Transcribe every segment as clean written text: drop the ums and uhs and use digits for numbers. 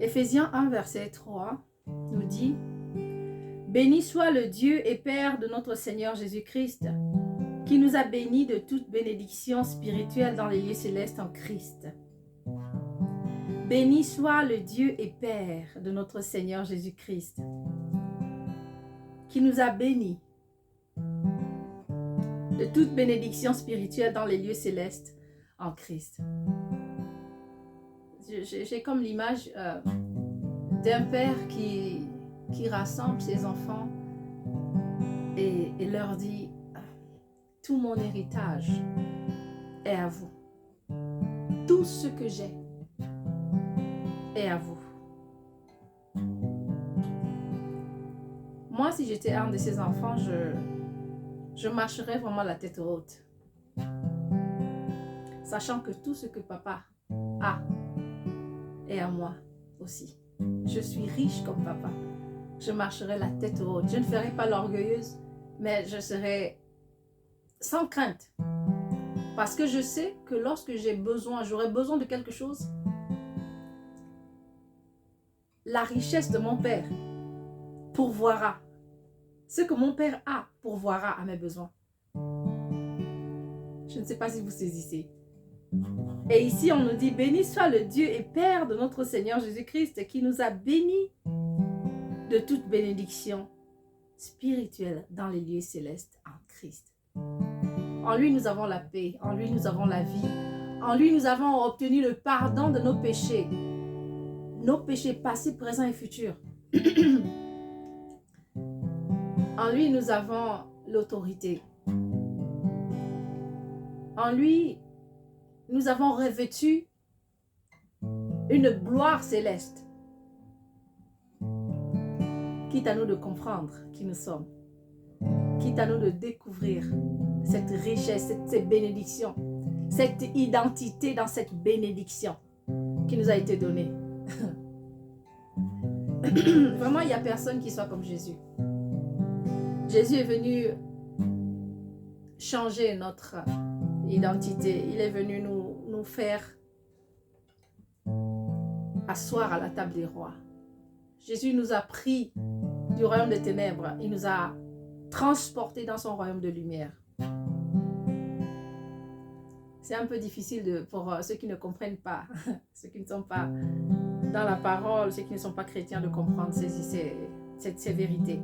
Éphésiens 1, verset 3 nous dit « Béni soit le Dieu et Père de notre Seigneur Jésus-Christ, qui nous a bénis de toute bénédiction spirituelle dans les lieux célestes en Christ. » Béni soit le Dieu et Père de notre Seigneur Jésus-Christ, qui nous a bénis de toute bénédiction spirituelle dans les lieux célestes en Christ. J'ai comme l'image d'un père qui rassemble ses enfants et leur dit « Tout mon héritage est à vous. Tout ce que j'ai est à vous. » Moi, si j'étais un de ces enfants, je marcherais vraiment la tête haute, sachant que tout ce que papa a est à moi aussi. Je suis riche comme papa. Je marcherai la tête haute. Je ne ferai pas l'orgueilleuse, mais je serai sans crainte. Parce que je sais que lorsque j'aurai besoin de quelque chose, la richesse de mon Père pourvoira. Ce que mon Père a pourvoira à mes besoins. Je ne sais pas si vous saisissez. Et ici, on nous dit, béni soit le Dieu et Père de notre Seigneur Jésus-Christ qui nous a bénis de toute bénédiction spirituelle dans les lieux célestes en Christ. En lui, nous avons la paix. En lui, nous avons la vie. En lui, nous avons obtenu le pardon de nos péchés passés, présents et futurs. En lui, nous avons l'autorité. En lui, nous avons revêtu une gloire céleste. Quitte à nous de comprendre qui nous sommes. Quitte à nous de découvrir cette richesse, cette bénédiction, cette identité dans cette bénédiction qui nous a été donnée. Vraiment, il n'y a personne qui soit comme Jésus. Jésus est venu changer notre identité. Il est venu nous faire asseoir à la table des rois. Jésus nous a pris du royaume des ténèbres. Il nous a transportés dans son royaume de lumière. C'est un peu difficile pour ceux qui ne comprennent pas, ceux qui ne sont pas dans la parole, ceux qui ne sont pas chrétiens de comprendre ces vérités.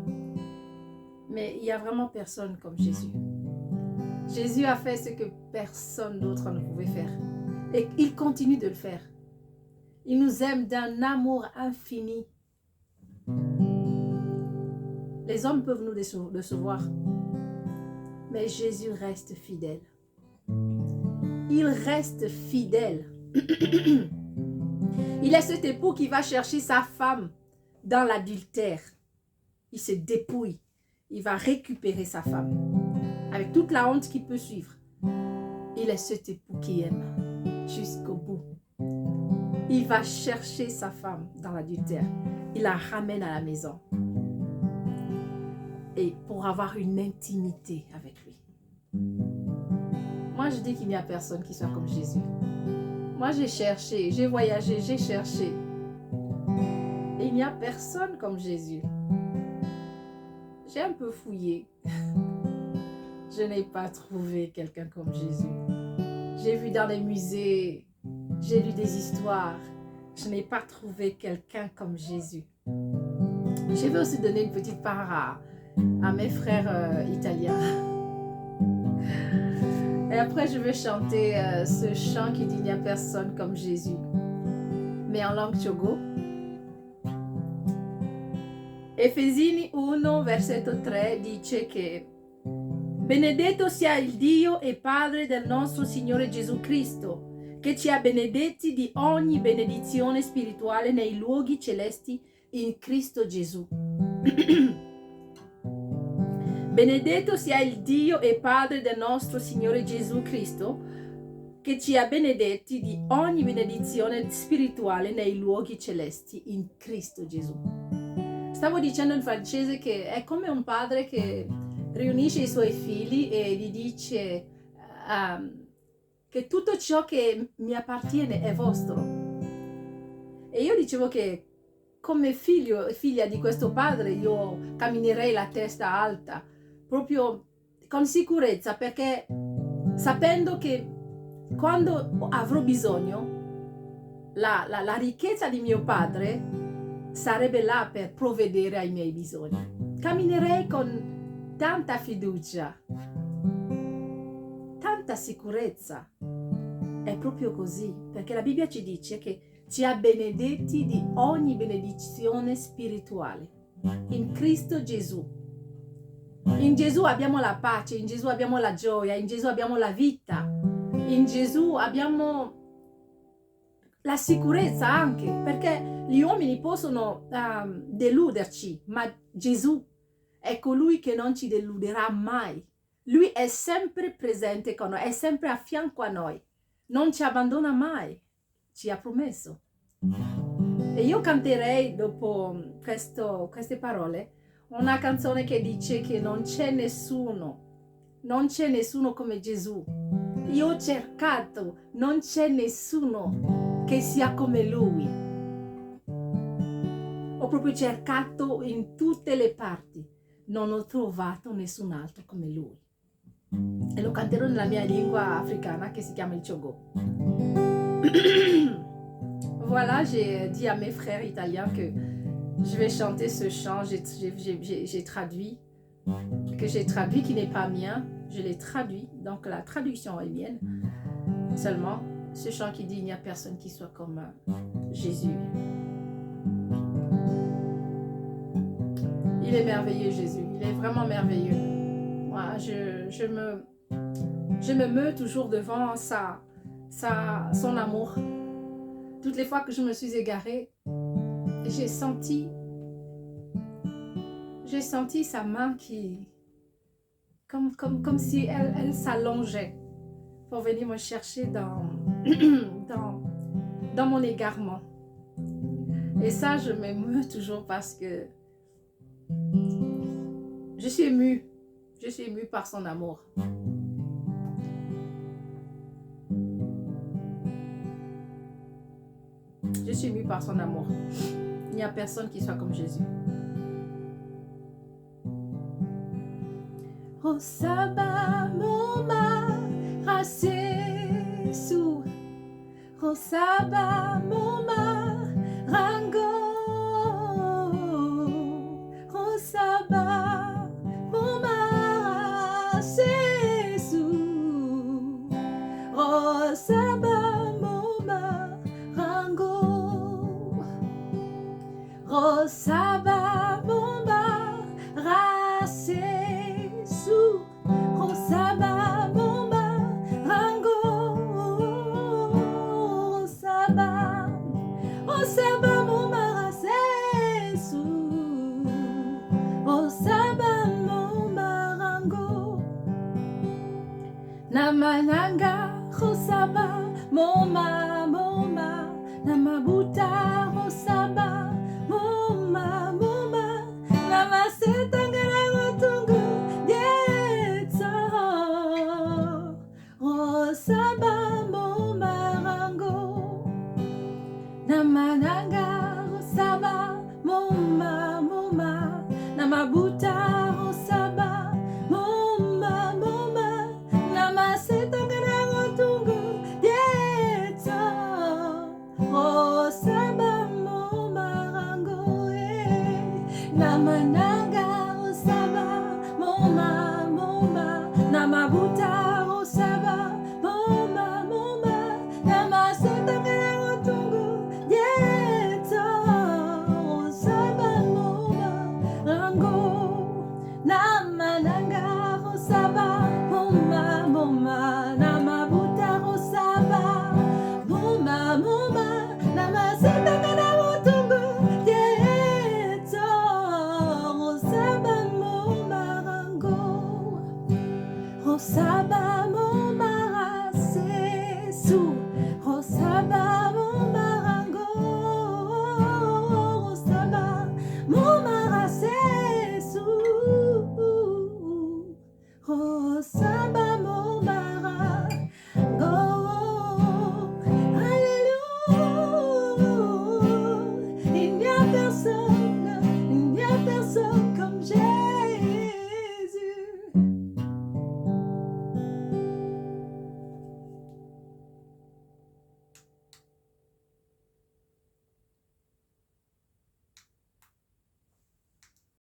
Mais il n'y a vraiment personne comme Jésus. Jésus a fait ce que personne d'autre ne pouvait faire. Et il continue de le faire. Il nous aime d'un amour infini. Les hommes peuvent nous décevoir. Mais Jésus reste fidèle. Il reste fidèle. Il est cet époux qui va chercher sa femme dans l'adultère. Il se dépouille. Il va récupérer sa femme. Avec toute la honte qui peut suivre. Il est cet époux qui aime jusqu'au bout. Il va chercher sa femme dans l'adultère. Il la ramène à la maison. Et pour avoir une intimité avec lui. Moi, je dis qu'il n'y a personne qui soit comme Jésus. Moi, j'ai cherché, j'ai voyagé, j'ai cherché. Et il n'y a personne comme Jésus. J'ai un peu fouillé. Je n'ai pas trouvé quelqu'un comme Jésus. J'ai vu dans les musées, j'ai lu des histoires. Je n'ai pas trouvé quelqu'un comme Jésus. Je vais aussi donner une petite part à mes frères italiens. Et après, je vais chanter ce chant qui dit « Il n'y a personne comme Jésus ». Mais en langue Togo. Efesini 1, versetto 3 dice che Benedetto sia il Dio e Padre del nostro Signore Gesù Cristo, che ci ha benedetti di ogni benedizione spirituale nei luoghi celesti in Cristo Gesù. Benedetto sia il Dio e Padre del nostro Signore Gesù Cristo, che ci ha benedetti di ogni benedizione spirituale nei luoghi celesti in Cristo Gesù. Stavo dicendo in francese che è come un padre che riunisce i suoi figli e gli dice che tutto ciò che mi appartiene è vostro. E io dicevo che come figlia di questo padre io camminerei la testa alta, proprio con sicurezza, perché sapendo che quando avrò bisogno, la ricchezza di mio padre sarebbe là per provvedere ai miei bisogni. Camminerei con tanta fiducia, tanta sicurezza. È proprio così, perché la Bibbia ci dice che ci ha benedetti di ogni benedizione spirituale in Cristo Gesù. In Gesù abbiamo la pace, in Gesù abbiamo la gioia, in Gesù abbiamo la vita, in Gesù abbiamo la sicurezza anche, perché gli uomini possono deluderci, ma Gesù è colui che non ci deluderà mai. Lui è sempre presente con noi, è sempre a fianco a noi, non ci abbandona mai, ci ha promesso. E io canterei dopo queste parole una canzone che dice che non c'è nessuno come Gesù. Io ho cercato, non c'è nessuno che sia come Lui. Ho proprio cercato in tutte le parti, non ho trovato nessun altro come Lui. E lo canterò nella mia lingua africana che si chiama il Chogo. Voilà, j'ai dit à mes frères italiens que je vais chanter ce chant. J'ai traduit, qui n'est pas mien. Je l'ai traduit, donc la traduction est mienne. Seulement, ce chant qui dit il n'y a personne qui soit comme Jésus. Il est merveilleux, Jésus. Il est vraiment merveilleux. Moi, je me meus toujours devant son amour. Toutes les fois que je me suis égarée, j'ai senti sa main qui, comme si elle s'allongeait pour venir me chercher dans mon égarement. Et ça, je m'émeus toujours parce que je suis émue par son amour. Je suis émue par son amour. Il n'y a personne qui soit comme Jésus. Rosaba moma rasesu, Rosaba moma rango, Rosaba moma rasesu, Rosaba moma rango, Rosaba moma rasesu, Rosaba moma rango, Rosaba moma rasesu, Rosaba moma rango, namananga Rosaba moma namabuta Rosaba moma namasetangana watungu dietsa, Rosaba moma rango, namananga Rosaba moma namabuta Rosaba moma namasetangana watungu dietsa, Rosaba moma rango, namananga